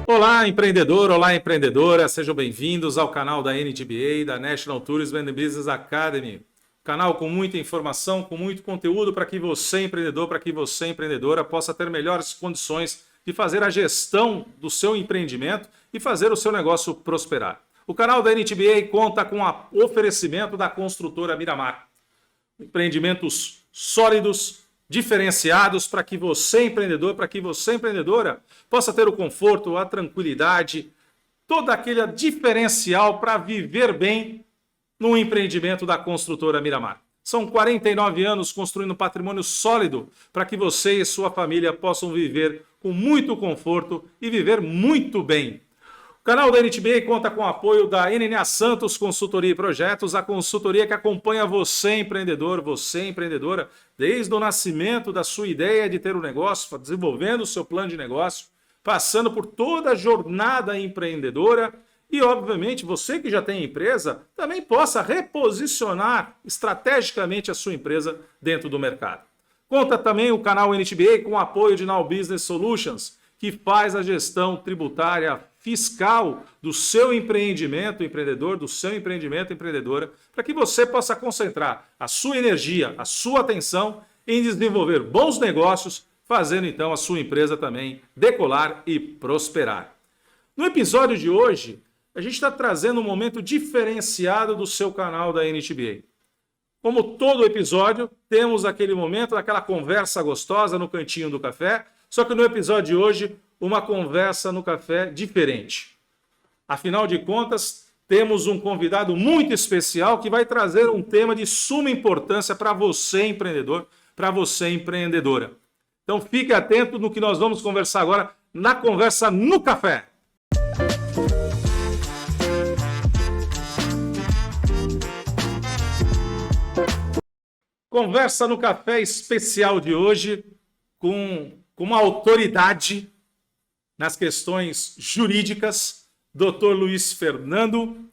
Olá, empreendedor, olá, empreendedora, sejam bem-vindos ao canal da NTBA, da National Tourism and Business Academy. Canal com muita informação, com muito conteúdo para que você, empreendedor, para que você, empreendedora, possa ter melhores condições de fazer a gestão do seu empreendimento e fazer o seu negócio prosperar. O canal da NTBA conta com o oferecimento da construtora Miramar. Empreendimentos sólidos, diferenciados para que você, empreendedor, para que você, empreendedora, possa ter o conforto, a tranquilidade, todo aquele diferencial para viver bem no empreendimento da construtora Miramar. São 49 anos construindo patrimônio sólido para que você e sua família possam viver com muito conforto e viver muito bem. O canal da NTBA conta com o apoio da NNA Santos Consultoria e Projetos, a consultoria que acompanha você, empreendedor, você, empreendedora, desde o nascimento da sua ideia de ter um negócio, desenvolvendo o seu plano de negócio, passando por toda a jornada empreendedora e, obviamente, você que já tem empresa, também possa reposicionar estrategicamente a sua empresa dentro do mercado. Conta também o canal NTBA com o apoio de Now Business Solutions, que faz a gestão tributária fiscal do seu empreendimento, empreendedor, do seu empreendimento, empreendedora, para que você possa concentrar a sua energia, a sua atenção em desenvolver bons negócios, fazendo então a sua empresa também decolar e prosperar. No episódio de hoje, a gente está trazendo um momento diferenciado do seu canal da NTBA. Como todo episódio, temos aquele momento, aquela conversa gostosa no cantinho do café, só que no episódio de hoje, uma conversa no café diferente. Afinal de contas, temos um convidado muito especial que vai trazer um tema de suma importância para você, empreendedor, para você, empreendedora. Então fique atento no que nós vamos conversar agora na Conversa no Café. Conversa no Café especial de hoje com uma autoridade nas questões jurídicas, Dr. Luiz Fernando,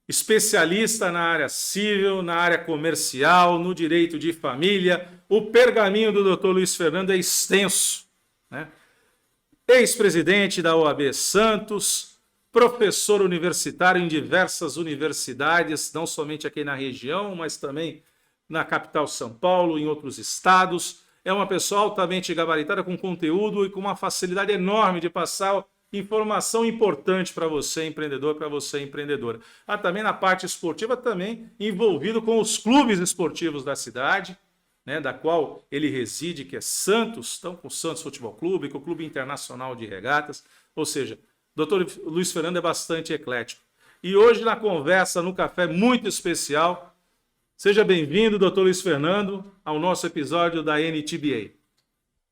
especialista na área civil, na área comercial, no direito de família. O pergaminho do Dr. Luiz Fernando é extenso, né? Ex-presidente da OAB Santos, professor universitário em diversas universidades, não somente aqui na região, mas também na capital São Paulo, em outros estados. É uma pessoa altamente gabaritada, com conteúdo e com uma facilidade enorme de passar informação importante para você, empreendedor, para você, empreendedora. Também na parte esportiva, também envolvido com os clubes esportivos da cidade, né, da qual ele reside, que é Santos, então com o Santos Futebol Clube, com o Clube Internacional de Regatas. Ou seja, o Dr. Luiz Fernando é bastante eclético. E hoje, na conversa no café muito especial, seja bem-vindo, Dr. Luiz Fernando, ao nosso episódio da NTBA.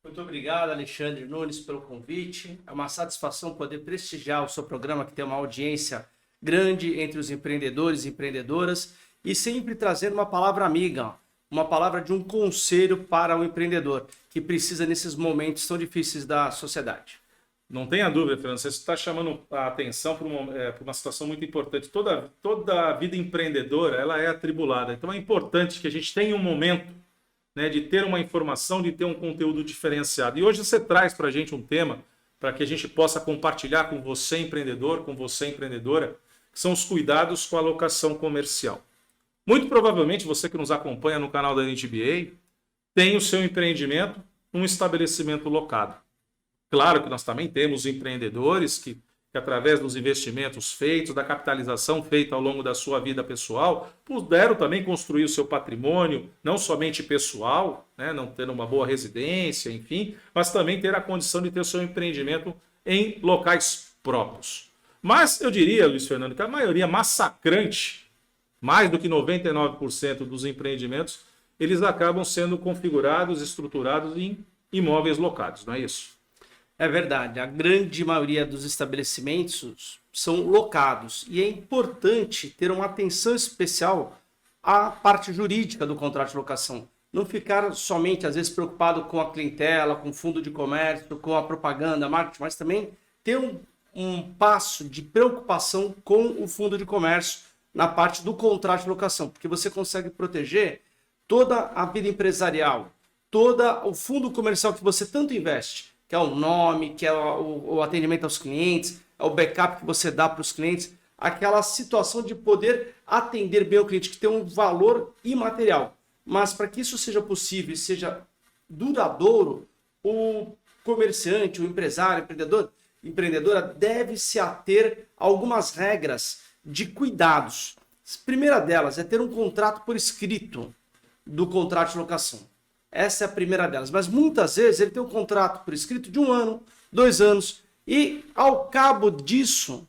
Muito obrigado, Alexandre Nunes, pelo convite. É uma satisfação poder prestigiar o seu programa, que tem uma audiência grande entre os empreendedores e empreendedoras, e sempre trazendo uma palavra amiga, uma palavra de um conselho para o empreendedor, que precisa nesses momentos tão difíceis da sociedade. Não tenha dúvida, Fernando, você está chamando a atenção para uma situação muito importante. Toda a vida empreendedora, ela é atribulada. Então é importante que a gente tenha um momento, né, de ter uma informação, de ter um conteúdo diferenciado. E hoje você traz para a gente um tema para que a gente possa compartilhar com você, empreendedor, com você, empreendedora, que são os cuidados com a locação comercial. Muito provavelmente você que nos acompanha no canal da NTBA tem o seu empreendimento num estabelecimento locado. Claro que nós também temos empreendedores que através dos investimentos feitos, da capitalização feita ao longo da sua vida pessoal, puderam também construir o seu patrimônio, não somente pessoal, né, não ter uma boa residência, enfim, mas também ter a condição de ter o seu empreendimento em locais próprios. Mas eu diria, Luiz Fernando, que a maioria massacrante, mais do que 99% dos empreendimentos, eles acabam sendo configurados, estruturados em imóveis locados, não é isso? É verdade, a grande maioria dos estabelecimentos são locados e é importante ter uma atenção especial à parte jurídica do contrato de locação. Não ficar somente, às vezes, preocupado com a clientela, com o fundo de comércio, com a propaganda, marketing, mas também ter um passo de preocupação com o fundo de comércio na parte do contrato de locação, porque você consegue proteger toda a vida empresarial, todo o fundo comercial que você tanto investe, que é o nome, que é o atendimento aos clientes, é o backup que você dá para os clientes, aquela situação de poder atender bem o cliente, que tem um valor imaterial. Mas para que isso seja possível e seja duradouro, o comerciante, o empresário, o empreendedora deve se ater a algumas regras de cuidados. A primeira delas é ter um contrato por escrito do contrato de locação. Essa é a primeira delas. Mas muitas vezes ele tem um contrato por escrito de 1 ano, 2 anos, e ao cabo disso,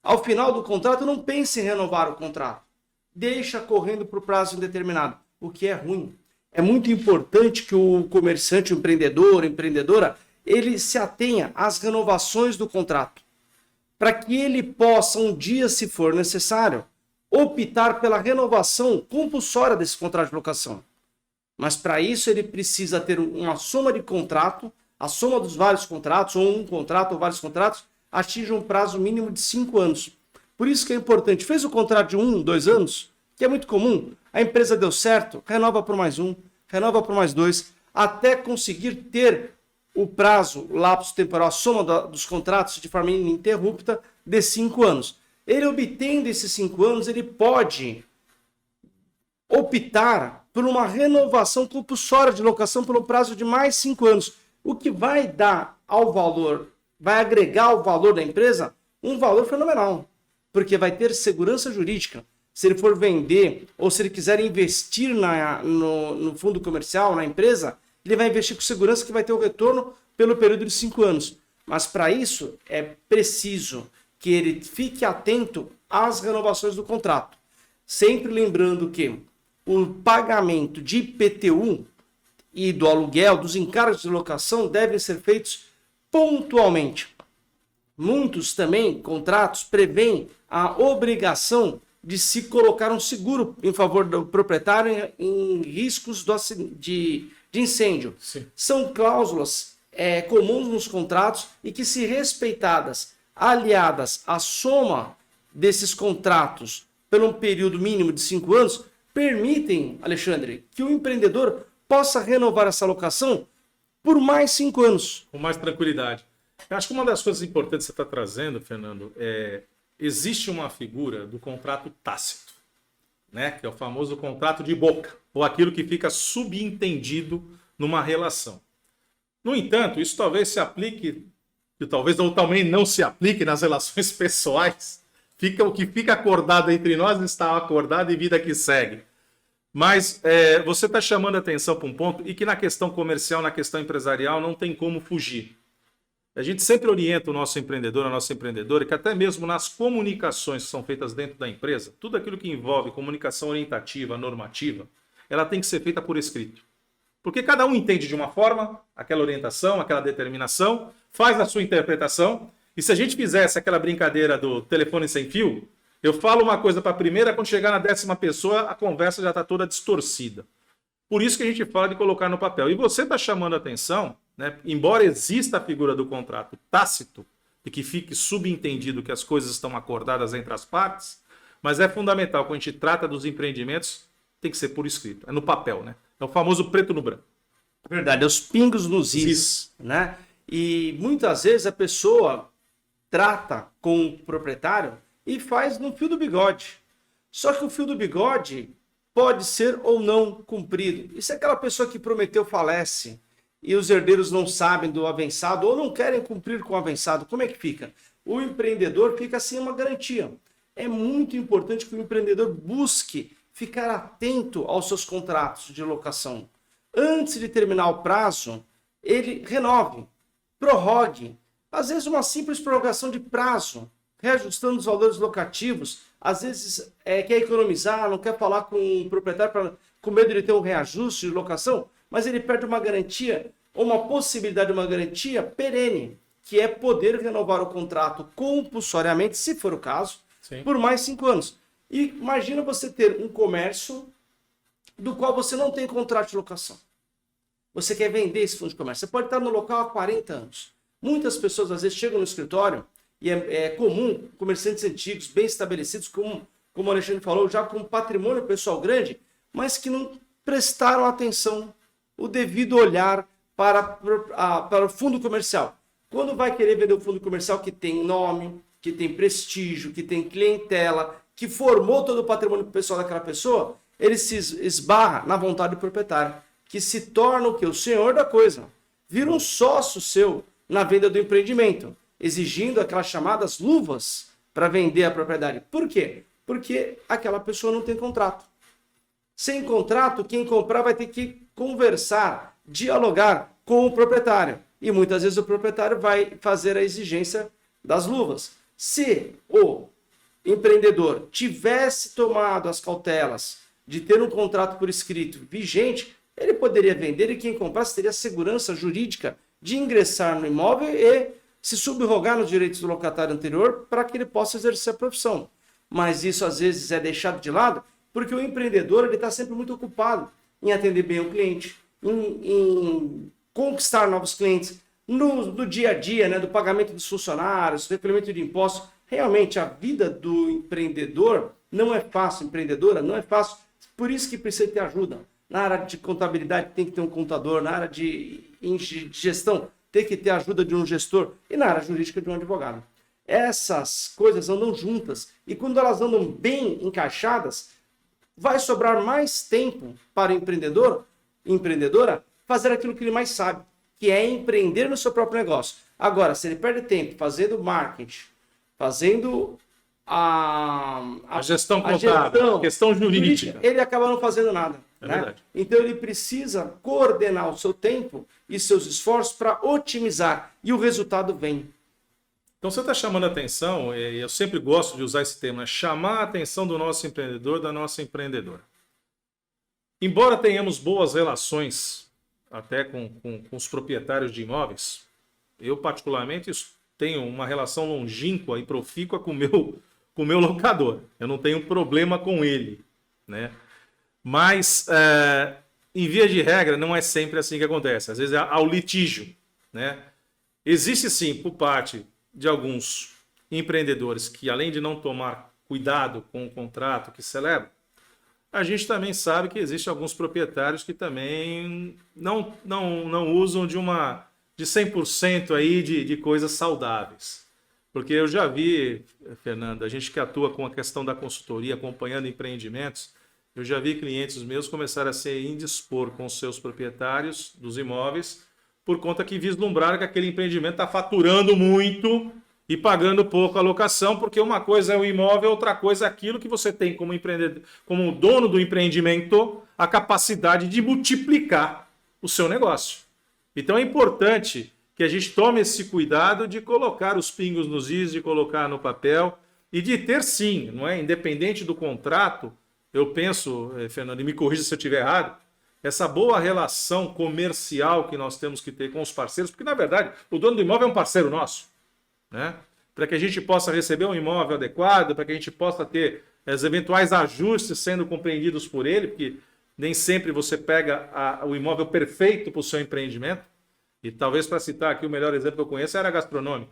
ao final do contrato, não pense em renovar o contrato. Deixa correndo para o prazo indeterminado, o que é ruim. É muito importante que o comerciante, o empreendedor, a empreendedora, ele se atenha às renovações do contrato, para que ele possa, um dia, se for necessário, optar pela renovação compulsória desse contrato de locação. Mas para isso ele precisa ter uma soma de contrato, a soma dos vários contratos, ou um contrato ou vários contratos, atinge um prazo mínimo de 5 anos. Por isso que é importante. Fez o contrato de 1, 2 anos, que é muito comum, a empresa deu certo, renova por mais 1, renova por mais 2, até conseguir ter o prazo, o lapso temporal, a soma dos contratos de forma ininterrupta de 5 anos. Ele obtendo esses 5 anos, ele pode optar por uma renovação compulsória de locação pelo prazo de mais 5 anos, o que vai dar ao valor, vai agregar ao valor da empresa um valor fenomenal, porque vai ter segurança jurídica. Se ele for vender ou se ele quiser investir no fundo comercial, na empresa, ele vai investir com segurança que vai ter o retorno pelo período de 5 anos. Mas para isso é preciso que ele fique atento às renovações do contrato. Sempre lembrando que o pagamento de IPTU e do aluguel, dos encargos de locação, devem ser feitos pontualmente. Muitos também contratos prevêem a obrigação de se colocar um seguro em favor do proprietário em riscos de incêndio. Sim. São cláusulas comuns nos contratos e que, se respeitadas, aliadas à soma desses contratos por um período mínimo de 5 anos, permitem, Alexandre, que o empreendedor possa renovar essa locação por mais 5 anos. Com mais tranquilidade. Eu acho que uma das coisas importantes que você está trazendo, Fernando, existe uma figura do contrato tácito, né? Que é o famoso contrato de boca, ou aquilo que fica subentendido numa relação. No entanto, isso talvez se aplique, e talvez ou também não se aplique nas relações pessoais. O que fica acordado entre nós está acordado e vida que segue. Mas você está chamando a atenção para um ponto e que na questão comercial, na questão empresarial, não tem como fugir. A gente sempre orienta o nosso empreendedor, a nossa empreendedora, que até mesmo nas comunicações que são feitas dentro da empresa, tudo aquilo que envolve comunicação orientativa, normativa, ela tem que ser feita por escrito. Porque cada um entende de uma forma aquela orientação, aquela determinação, faz a sua interpretação, e se a gente fizesse aquela brincadeira do telefone sem fio, eu falo uma coisa para a primeira, quando chegar na 10ª pessoa, a conversa já está toda distorcida. Por isso que a gente fala de colocar no papel. E você está chamando a atenção, né? Embora exista a figura do contrato tácito, e que fique subentendido que as coisas estão acordadas entre as partes, mas é fundamental, quando a gente trata dos empreendimentos, tem que ser por escrito, é no papel, né? É o famoso preto no branco. Verdade, é os pingos nos is, né? E muitas vezes a pessoa trata com o proprietário e faz no fio do bigode. Só que o fio do bigode pode ser ou não cumprido. E se aquela pessoa que prometeu falece e os herdeiros não sabem do avançado ou não querem cumprir com o avançado, como é que fica? O empreendedor fica sem uma garantia. É muito importante que o empreendedor busque ficar atento aos seus contratos de locação. Antes de terminar o prazo, ele renove, prorrogue. Às vezes uma simples prorrogação de prazo, reajustando os valores locativos. Às vezes quer economizar, não quer falar com o proprietário com medo de ter um reajuste de locação, mas ele perde uma garantia ou uma possibilidade de uma garantia perene, que é poder renovar o contrato compulsoriamente, se for o caso, Sim. por mais 5 anos. E imagina você ter um comércio do qual você não tem contrato de locação. Você quer vender esse fundo de comércio. Você pode estar no local há 40 anos. Muitas pessoas, às vezes, chegam no escritório, e é comum, comerciantes antigos, bem estabelecidos, como o Alexandre falou, já com patrimônio pessoal grande, mas que não prestaram atenção, o devido olhar para o fundo comercial. Quando vai querer vender o fundo comercial que tem nome, que tem prestígio, que tem clientela, que formou todo o patrimônio pessoal daquela pessoa, ele se esbarra na vontade do proprietário, que se torna o quê? O senhor da coisa. Vira um sócio seu na venda do empreendimento, exigindo aquelas chamadas luvas para vender a propriedade. Por quê? Porque aquela pessoa não tem contrato. Sem contrato, quem comprar vai ter que conversar, dialogar com o proprietário. E muitas vezes o proprietário vai fazer a exigência das luvas. Se o empreendedor tivesse tomado as cautelas de ter um contrato por escrito vigente, ele poderia vender e quem comprasse teria segurança jurídica de ingressar no imóvel e se subrogar nos direitos do locatário anterior para que ele possa exercer a profissão. Mas isso às vezes é deixado de lado porque o empreendedor está sempre muito ocupado em atender bem o cliente, em conquistar novos clientes, no dia a dia, né, do pagamento dos funcionários, recolhimento de impostos. Realmente a vida do empreendedor não é fácil, empreendedora não é fácil, por isso que precisa ter ajuda. Na área de contabilidade tem que ter um contador, na área de gestão tem que ter a ajuda de um gestor e na área jurídica de um advogado. Essas coisas andam juntas e quando elas andam bem encaixadas, vai sobrar mais tempo para o empreendedor, empreendedora, fazer aquilo que ele mais sabe, que é empreender no seu próprio negócio. Agora, se ele perde tempo fazendo marketing, fazendo a gestão contábil, questão jurídica, ele acaba não fazendo nada. É né? verdade. Então ele precisa coordenar o seu tempo e seus esforços para otimizar e o resultado vem. Então você está chamando a atenção, e eu sempre gosto de usar esse termo, chamar a atenção do nosso empreendedor, da nossa empreendedora. Embora tenhamos boas relações até com os proprietários de imóveis, eu particularmente tenho uma relação longínqua e profícua com o meu locador. Eu não tenho problema com ele, né? Mas, em via de regra, não é sempre assim que acontece. Às vezes há o litígio, né? Existe sim, por parte de alguns empreendedores que, além de não tomar cuidado com o contrato que celebram, a gente também sabe que existem alguns proprietários que também não usam de 100% aí de coisas saudáveis. Porque eu já vi, Fernando, a gente que atua com a questão da consultoria, acompanhando empreendimentos, eu já vi clientes meus começarem a se indispor com os seus proprietários dos imóveis por conta que vislumbraram que aquele empreendimento está faturando muito e pagando pouco a locação, porque uma coisa é o imóvel, outra coisa é aquilo que você tem como empreendedor, como dono do empreendimento, a capacidade de multiplicar o seu negócio. Então é importante que a gente tome esse cuidado de colocar os pingos nos is, de colocar no papel e de ter sim, não é? Independente do contrato, eu penso, Fernando, e me corrija se eu estiver errado, essa boa relação comercial que nós temos que ter com os parceiros, porque na verdade o dono do imóvel é um parceiro nosso, né? Para que a gente possa receber um imóvel adequado, para que a gente possa ter os eventuais ajustes sendo compreendidos por ele, porque nem sempre você pega o imóvel perfeito para o seu empreendimento. E talvez, para citar aqui, o melhor exemplo que eu conheço era a gastronômica.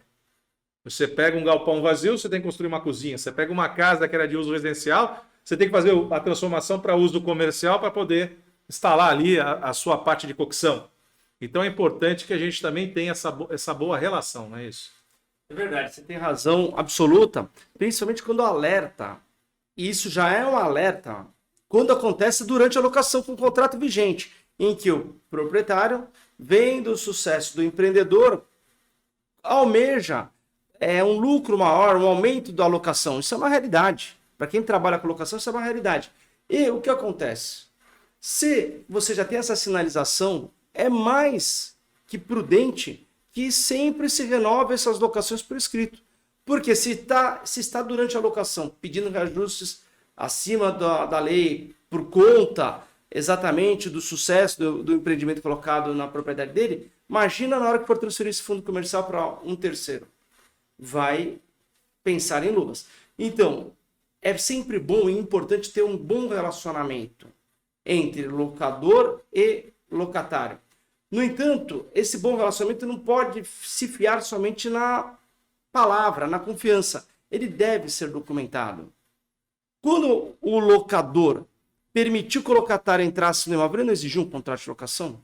Você pega um galpão vazio, você tem que construir uma cozinha. Você pega uma casa que era de uso residencial, você tem que fazer a transformação para uso comercial para poder instalar ali a sua parte de cocção. Então é importante que a gente também tenha essa boa relação, não é isso? É verdade, você tem razão absoluta, principalmente quando alerta. E isso já é um alerta quando acontece durante a locação com o contrato vigente, em que o proprietário, vendo o sucesso do empreendedor, almeja um lucro maior, um aumento da locação. Isso é uma realidade. Para quem trabalha com locação, isso é uma realidade. E o que acontece? Se você já tem essa sinalização, é mais que prudente que sempre se renove essas locações por escrito. Porque se está durante a locação pedindo reajustes acima da lei por conta exatamente do sucesso do empreendimento colocado na propriedade dele, imagina na hora que for transferir esse fundo comercial para um terceiro. Vai pensar em luvas. Então, é sempre bom e importante ter um bom relacionamento entre locador e locatário. No entanto, esse bom relacionamento não pode se fiar somente na palavra, na confiança. Ele deve ser documentado. Quando o locador permitiu que o locatário entrasse no imóvel, ele não exigiu um contrato de locação?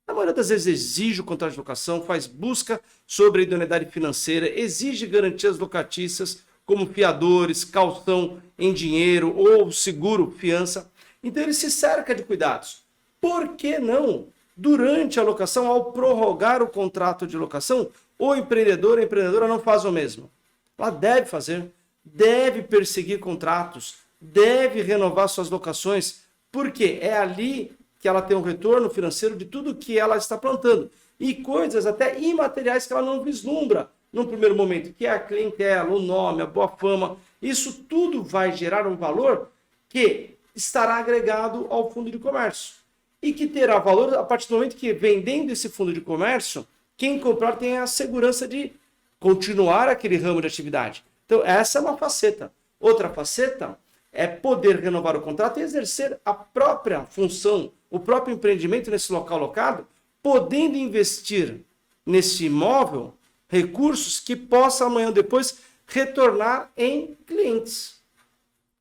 Na maioria das vezes exige o contrato de locação, faz busca sobre a idoneidade financeira, exige garantias locatícias, como fiadores, caução em dinheiro ou seguro, fiança. Então ele se cerca de cuidados. Por que não, durante a locação, ao prorrogar o contrato de locação, o empreendedor ou a empreendedora não faz o mesmo? Ela deve fazer, deve perseguir contratos, deve renovar suas locações, porque é ali que ela tem um retorno financeiro de tudo que ela está plantando. E coisas até imateriais que ela não vislumbra num primeiro momento, que é a clientela, o nome, a boa fama. Isso tudo vai gerar um valor que estará agregado ao fundo de comércio. E que terá valor a partir do momento que, vendendo esse fundo de comércio, quem comprar tem a segurança de continuar aquele ramo de atividade. Então, essa é uma faceta. Outra faceta é poder renovar o contrato e exercer a própria função, o próprio empreendimento nesse local locado, podendo investir nesse imóvel recursos que possa amanhã ou depois retornar em clientes.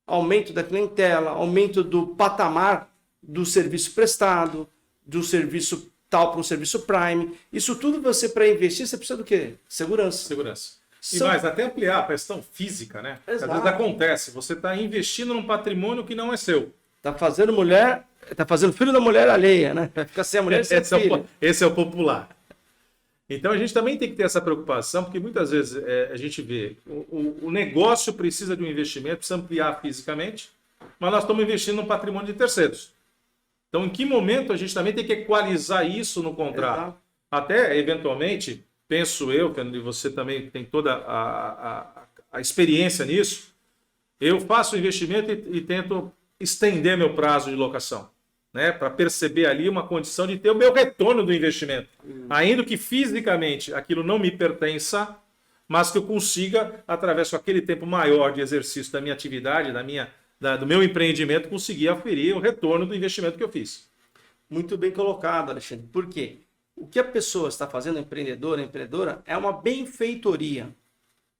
Aumento da clientela, aumento do patamar do serviço prestado, do serviço tal para um serviço prime. Isso tudo você, para investir, você precisa do quê? Segurança. Segurança. E mais, até ampliar a questão física, né? Às vezes acontece, você está investindo num patrimônio que não é seu. Está fazendo mulher, está fazendo filho da mulher alheia, né? Vai ficar sem a mulher sem filho. Esse é o popular. Então a gente também tem que ter essa preocupação, porque muitas vezes a gente vê o negócio precisa de um investimento, precisa ampliar fisicamente, mas nós estamos investindo no patrimônio de terceiros. Então, em que momento a gente também tem que equalizar isso no contrato? Exato. Até, eventualmente, penso eu, que você também tem toda a experiência nisso, eu faço o investimento e tento estender meu prazo de locação, né, para perceber ali uma condição de ter o meu retorno do investimento. Ainda que fisicamente aquilo não me pertença, mas que eu consiga, através daquele tempo maior de exercício da minha atividade, do meu empreendimento, conseguir aferir o retorno do investimento que eu fiz. Muito bem colocado, Alexandre. Por quê? O que a pessoa está fazendo, empreendedora, empreendedora, é uma benfeitoria,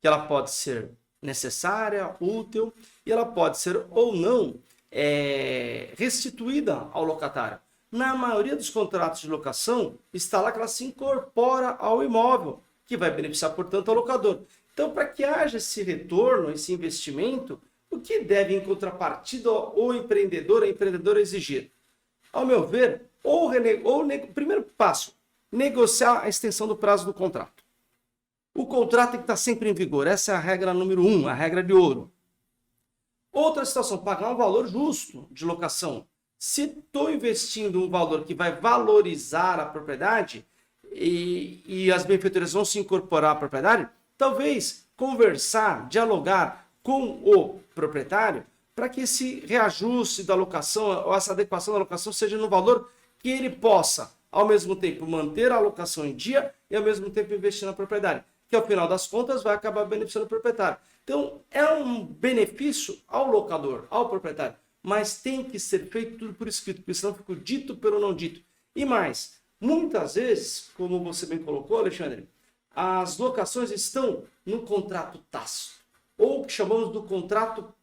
que ela pode ser necessária, útil, e ela pode ser ou não restituída ao locatário. Na maioria dos contratos de locação, está lá que ela se incorpora ao imóvel, que vai beneficiar, portanto, ao locador. Então, para que haja esse retorno, esse investimento, o que deve, em contrapartida, o empreendedor, a empreendedora exigir? Ao meu ver, primeiro passo, negociar a extensão do prazo do contrato. O contrato tem que estar sempre em vigor. Essa é a regra número 1, a regra de ouro. Outra situação, pagar um valor justo de locação. Se estou investindo um valor que vai valorizar a propriedade e as benfeitorias vão se incorporar à propriedade, talvez conversar, dialogar com o proprietário para que esse reajuste da locação ou essa adequação da locação seja no valor que ele possa, ao mesmo tempo, manter a locação em dia e, ao mesmo tempo, investir na propriedade, que, ao final das contas, vai acabar beneficiando o proprietário. Então, é um benefício ao locador, ao proprietário, mas tem que ser feito tudo por escrito, porque senão fica dito pelo não dito. E mais, muitas vezes, como você bem colocou, Alexandre, as locações estão no contrato tácito, ou o que chamamos do contrato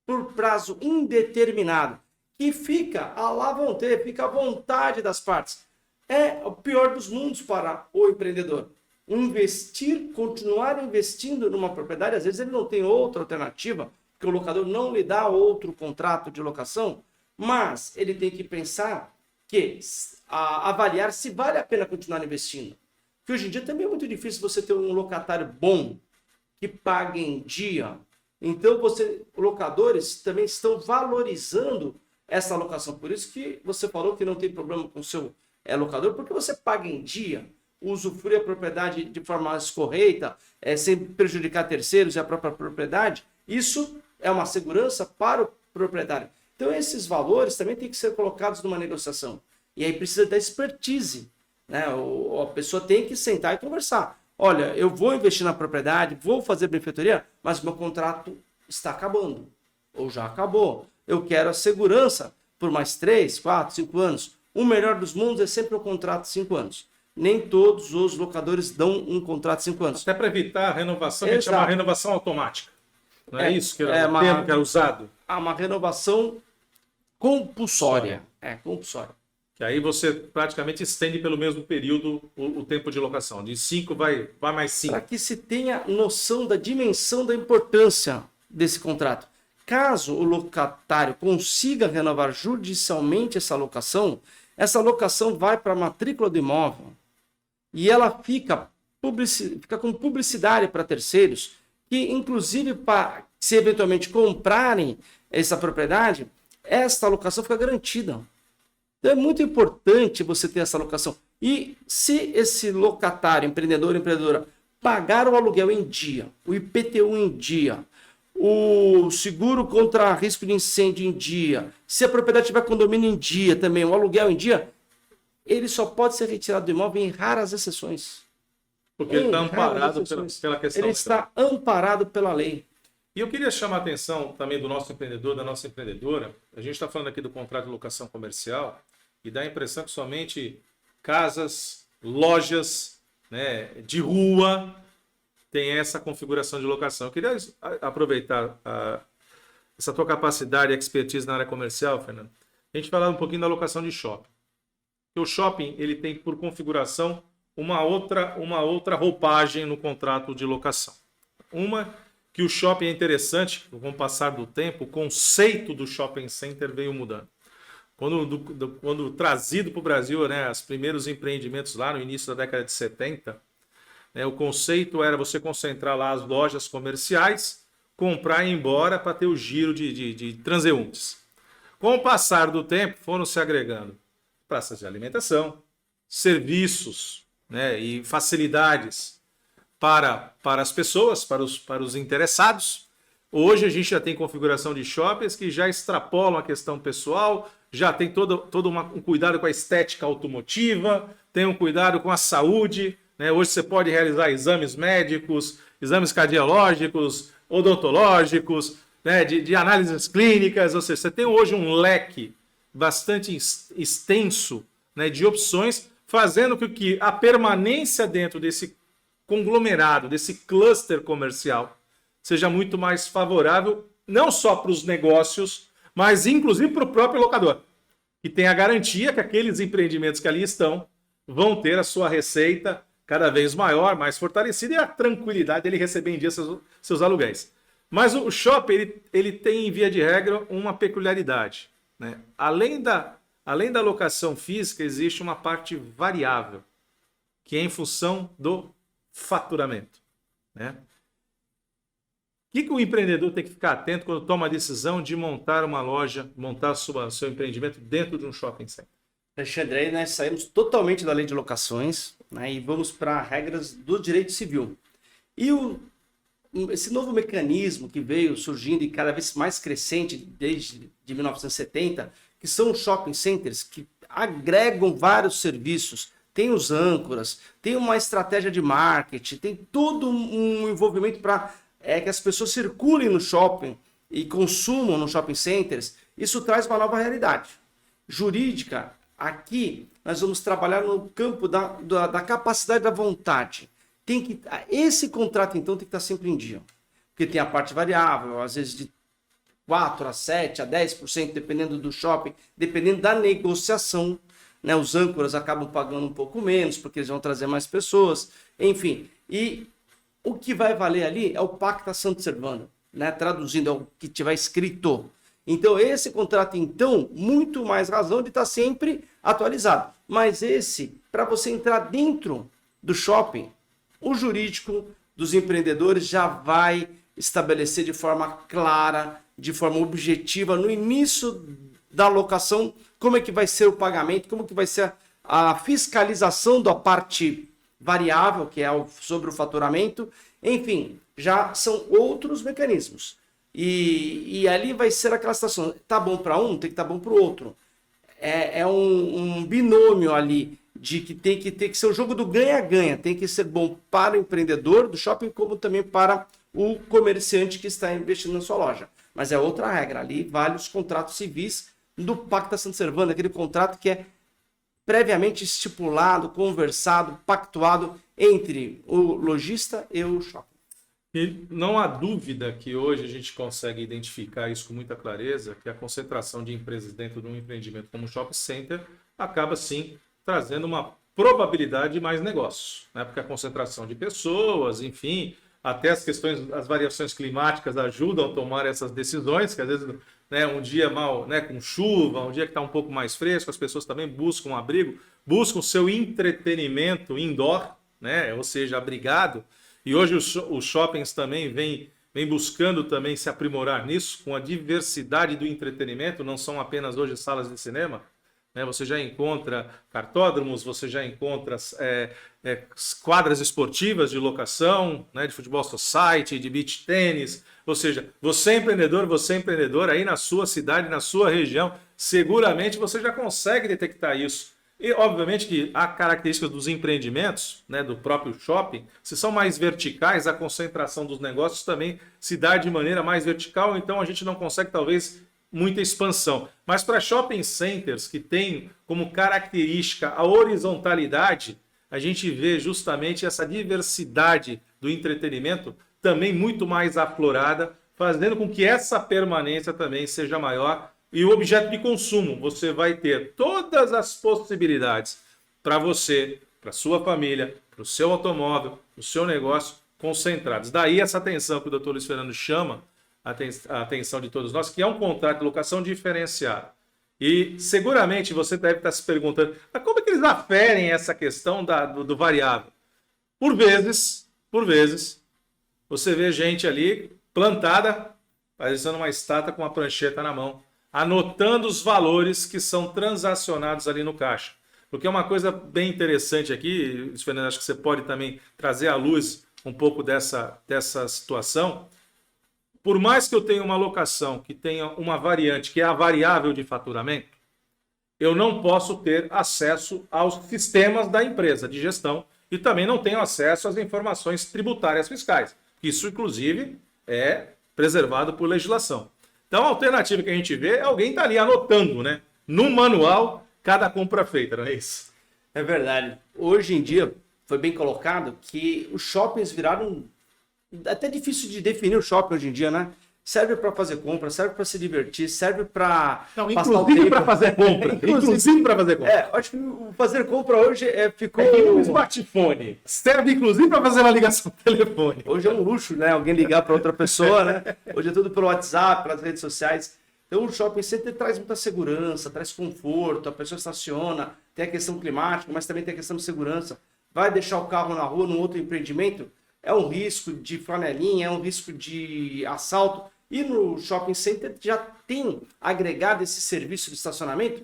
por prazo indeterminado, que fica à la vontade, fica à vontade das partes. É o pior dos mundos para o empreendedor. Investir, continuar investindo numa propriedade, às vezes ele não tem outra alternativa, porque o locador não lhe dá outro contrato de locação, mas ele tem que pensar avaliar se vale a pena continuar investindo. Porque hoje em dia também é muito difícil você ter um locatário bom, que pague em dia. Então, locadores também estão valorizando essa locação. Por isso que você falou que não tem problema com o seu locador, porque você paga em dia, usufrui a propriedade de forma mais correta, sem prejudicar terceiros e a própria propriedade. Isso é uma segurança para o proprietário. Então, esses valores também têm que ser colocados numa negociação. E aí precisa da expertise, né? A pessoa tem que sentar e conversar. Olha, eu vou investir na propriedade, vou fazer benfeitoria, mas meu contrato está acabando, ou já acabou. Eu quero a segurança por mais 3, 4, 5 anos. O melhor dos mundos é sempre um contrato de 5 anos. Nem todos os locadores dão um contrato de 5 anos. Até para evitar a renovação, a gente chama renovação automática. Não é isso que era o termo que era usado? Uma renovação compulsória. Compulsória. Que aí você praticamente estende pelo mesmo período o tempo de locação. De 5 vai mais 5. Para que se tenha noção da dimensão da importância desse contrato. Caso o locatário consiga renovar judicialmente essa locação vai para a matrícula do imóvel e ela fica com publicidade para terceiros, que inclusive, se eventualmente comprarem essa propriedade, esta locação fica garantida. Então é muito importante você ter essa locação. E se esse locatário, empreendedor, empreendedora, pagar o aluguel em dia, o IPTU em dia, o seguro contra risco de incêndio em dia, se a propriedade tiver condomínio em dia também, o aluguel em dia, ele só pode ser retirado do imóvel em raras exceções. Porque ele está amparado pela questão. Ele está amparado pela lei. E eu queria chamar a atenção também do nosso empreendedor, da nossa empreendedora. A gente está falando aqui do contrato de locação comercial e dá a impressão que somente casas, lojas, né, de rua tem essa configuração de locação. Eu queria aproveitar essa tua capacidade e expertise na área comercial, Fernando. A gente falar um pouquinho da locação de shopping. Porque o shopping ele tem por configuração uma outra roupagem no contrato de locação. Uma que o shopping é interessante, com o passar do tempo, o conceito do shopping center veio mudando. Quando trazido para o Brasil, né, os primeiros empreendimentos lá no início da década de 70, né, o conceito era você concentrar lá as lojas comerciais, comprar e ir embora para ter o giro de transeuntes. Com o passar do tempo, foram se agregando praças de alimentação, serviços, né, e facilidades para as pessoas, para os interessados. Hoje a gente já tem configuração de shoppings que já extrapolam a questão pessoal, já tem todo um cuidado com a estética automotiva, tem um cuidado com a saúde, né? Hoje você pode realizar exames médicos, exames cardiológicos, odontológicos, né? de análises clínicas, ou seja, você tem hoje um leque bastante extenso, né, de opções, fazendo com que a permanência dentro desse conglomerado, desse cluster comercial, seja muito mais favorável, não só para os negócios, mas inclusive para o próprio locador, que tem a garantia que aqueles empreendimentos que ali estão vão ter a sua receita cada vez maior, mais fortalecida, e a tranquilidade dele receber em dia seus aluguéis. Mas o shopping ele tem, em via de regra, uma peculiaridade, né? Além da locação física, existe uma parte variável, que é em função do faturamento, né? O que o empreendedor tem que ficar atento quando toma a decisão de montar uma loja, montar seu empreendimento dentro de um shopping center? Alexandre, aí nós saímos totalmente da lei de locações, né, e vamos para regras do direito civil. E esse novo mecanismo que veio surgindo e cada vez mais crescente desde 1970, que são os shopping centers, que agregam vários serviços, tem os âncoras, tem uma estratégia de marketing, tem todo um envolvimento para que as pessoas circulem no shopping e consumam nos shopping centers. Isso traz uma nova realidade jurídica. Aqui nós vamos trabalhar no campo da capacidade da vontade. Esse contrato, então, tem que estar sempre em dia. Porque tem a parte variável, às vezes de 4% a 7%, a 10%, dependendo do shopping, dependendo da negociação, né? Os âncoras acabam pagando um pouco menos, porque eles vão trazer mais pessoas, enfim. E o que vai valer ali é o pacta sunt servanda, né? Traduzindo, é o que tiver escrito. Então, esse contrato, então, muito mais razão de estar sempre atualizado. Mas para você entrar dentro do shopping, o jurídico dos empreendedores já vai estabelecer de forma clara, de forma objetiva, no início da locação, como é que vai ser o pagamento, como que vai ser a fiscalização da parte variável, que é sobre o faturamento. Enfim, já são outros mecanismos. E ali vai ser aquela situação, tá bom para um, tem que estar bom para o outro. É um binômio ali de que tem que ser o jogo do ganha-ganha, tem que ser bom para o empreendedor do shopping, como também para o comerciante que está investindo na sua loja. Mas é outra regra, ali vale os contratos civis do Pacta Sunt Servanda, aquele contrato que é previamente estipulado, conversado, pactuado entre o lojista e o shopping. E não há dúvida que hoje a gente consegue identificar isso com muita clareza, que a concentração de empresas dentro de um empreendimento como o shopping center acaba sim trazendo uma probabilidade de mais negócios, né? Porque a concentração de pessoas, enfim, até as questões, as variações climáticas ajudam a tomar essas decisões, que às vezes, né, um dia mal, né, com chuva, um dia que está um pouco mais fresco, as pessoas também buscam um abrigo, buscam seu entretenimento indoor, né, ou seja, abrigado. E hoje os shoppings também vêm buscando também se aprimorar nisso, com a diversidade do entretenimento, não são apenas hoje salas de cinema, né? Você já encontra cartódromos, você já encontra quadras esportivas de locação, né? De futebol society, de beach tênis, ou seja, você é empreendedor, aí na sua cidade, na sua região, seguramente você já consegue detectar isso. E, obviamente, que há características dos empreendimentos, né, do próprio shopping, se são mais verticais, a concentração dos negócios também se dá de maneira mais vertical, então a gente não consegue, talvez, muita expansão. Mas para shopping centers, que tem como característica a horizontalidade, a gente vê justamente essa diversidade do entretenimento também muito mais aflorada, fazendo com que essa permanência também seja maior. E o objeto de consumo, você vai ter todas as possibilidades para você, para sua família, para o seu automóvel, para o seu negócio, concentrados. Daí essa atenção que o Dr. Luiz Fernando chama a atenção de todos nós, que é um contrato de locação diferenciado. E seguramente você deve estar se perguntando, mas como é que eles aferem essa questão do variável? Por vezes, você vê gente ali plantada, parecendo uma estátua com uma prancheta na mão, anotando os valores que são transacionados ali no caixa. Porque é uma coisa bem interessante aqui, Fernando, acho que você pode também trazer à luz um pouco dessa situação. Por mais que eu tenha uma locação que tenha uma variante, que é a variável de faturamento, eu não posso ter acesso aos sistemas da empresa de gestão e também não tenho acesso às informações tributárias fiscais. Isso, inclusive, é preservado por legislação. Então, a alternativa que a gente vê é alguém estar ali anotando, né, no manual, cada compra feita, não é isso? É verdade. Hoje em dia, foi bem colocado que os shoppings viraram até difícil de definir o shopping hoje em dia, né? Serve para fazer compra, serve para se divertir, serve para inclusive para fazer compra. Inclusive para fazer compra. Acho que o fazer compra hoje ficou... um smartphone. Serve inclusive para fazer uma ligação telefônica. Hoje é um luxo, né? Alguém ligar para outra pessoa, né? Hoje é tudo pelo WhatsApp, pelas redes sociais. Então o shopping center traz muita segurança, traz conforto, a pessoa estaciona, tem a questão climática, mas também tem a questão de segurança. Vai deixar o carro na rua, num outro empreendimento, é um risco de flanelinha, é um risco de assalto. E no shopping center já tem agregado esse serviço de estacionamento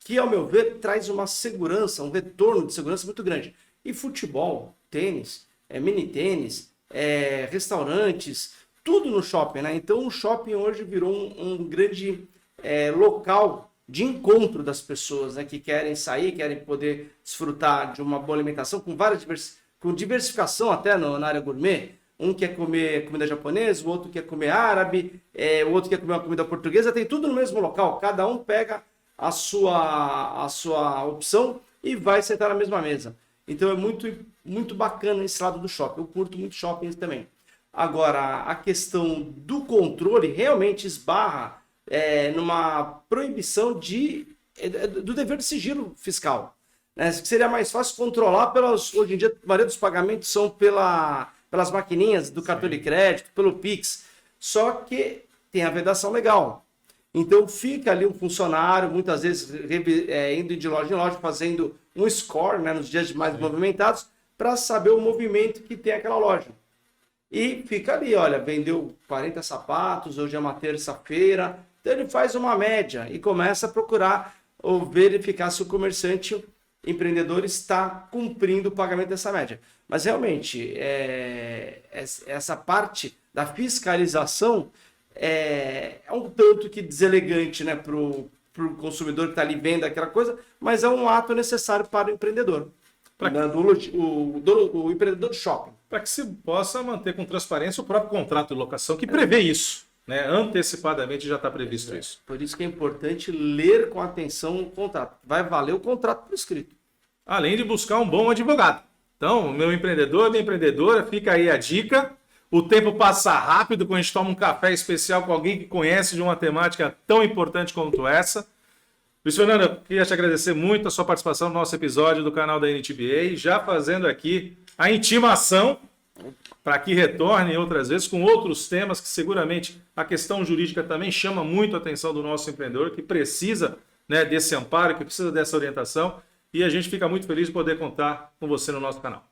que, ao meu ver, traz uma segurança, um retorno de segurança muito grande. E futebol, tênis, mini tênis, restaurantes, tudo no shopping, né? Então o shopping hoje virou um grande local de encontro das pessoas, né? Que querem sair, querem poder desfrutar de uma boa alimentação com diversificação até na área gourmet. Um quer comer comida japonesa, o outro quer comer árabe, o outro quer comer uma comida portuguesa, tem tudo no mesmo local. Cada um pega a sua opção e vai sentar na mesma mesa. Então é muito, muito bacana esse lado do shopping. Eu curto muito shopping também. Agora, a questão do controle realmente esbarra numa proibição do dever de sigilo fiscal. Né? Seria mais fácil controlar hoje em dia, a maioria dos pagamentos são pelas maquininhas do cartão de crédito, pelo Pix, só que tem a vedação legal. Então fica ali um funcionário, muitas vezes indo de loja em loja, fazendo um score, né, nos dias mais movimentados, para saber o movimento que tem aquela loja. E fica ali, olha, vendeu 40 sapatos, hoje é uma terça-feira, então ele faz uma média e começa a procurar ou verificar se o comerciante empreendedor está cumprindo o pagamento dessa média. Mas realmente, essa parte da fiscalização é um tanto que deselegante, né, para o consumidor que está ali vendo aquela coisa, mas é um ato necessário para o empreendedor, o empreendedor do shopping. Para que se possa manter com transparência o próprio contrato de locação, que prevê isso. Né? Antecipadamente já está previsto isso. Por isso que é importante ler com atenção o contrato. Vai valer o contrato por escrito. Além de buscar um bom advogado. Então, meu empreendedor, minha empreendedora, fica aí a dica. O tempo passa rápido quando a gente toma um café especial com alguém que conhece de uma temática tão importante quanto essa. Luiz Fernando, eu queria te agradecer muito a sua participação no nosso episódio do canal da NTBA, já fazendo aqui a intimação para que retorne outras vezes com outros temas que seguramente a questão jurídica também chama muito a atenção do nosso empreendedor, que precisa, né, desse amparo, que precisa dessa orientação, e a gente fica muito feliz de poder contar com você no nosso canal.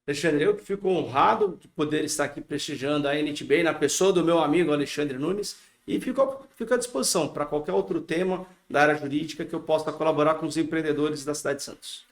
Alexandre, eu que fico honrado de poder estar aqui prestigiando a NTBA na pessoa do meu amigo Alexandre Nunes e fico à disposição para qualquer outro tema da área jurídica que eu possa colaborar com os empreendedores da cidade de Santos.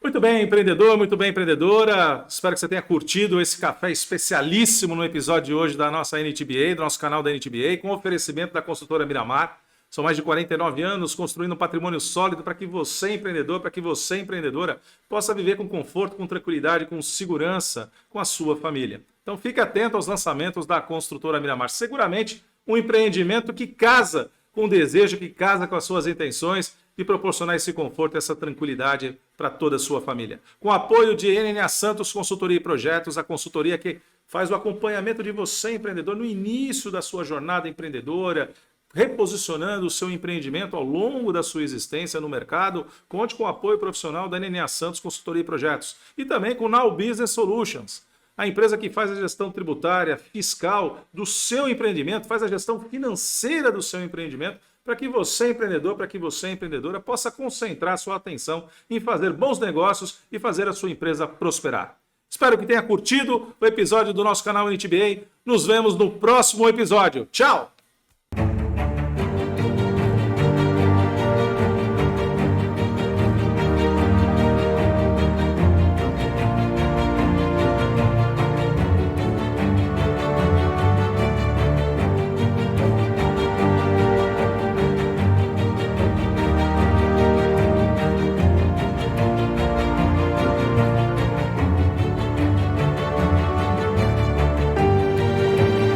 Muito bem, empreendedor, muito bem, empreendedora. Espero que você tenha curtido esse café especialíssimo no episódio de hoje da nossa NTBA, do nosso canal da NTBA, com oferecimento da construtora Miramar. São mais de 49 anos construindo um patrimônio sólido para que você, empreendedor, para que você, empreendedora, possa viver com conforto, com tranquilidade, com segurança, com a sua família. Então fique atento aos lançamentos da construtora Miramar. Seguramente um empreendimento que casa com o desejo, que casa com as suas intenções de proporcionar esse conforto, essa tranquilidade para toda a sua família. Com o apoio de NNA Santos Consultoria e Projetos, a consultoria que faz o acompanhamento de você, empreendedor, no início da sua jornada empreendedora, reposicionando o seu empreendimento ao longo da sua existência no mercado. Conte com o apoio profissional da NNA Santos Consultoria e Projetos e também com Now Business Solutions, a empresa que faz a gestão tributária, fiscal do seu empreendimento, faz a gestão financeira do seu empreendimento, para que você, empreendedor, para que você, empreendedora, possa concentrar sua atenção em fazer bons negócios e fazer a sua empresa prosperar. Espero que tenha curtido o episódio do nosso canal NTBA. Nos vemos no próximo episódio. Tchau!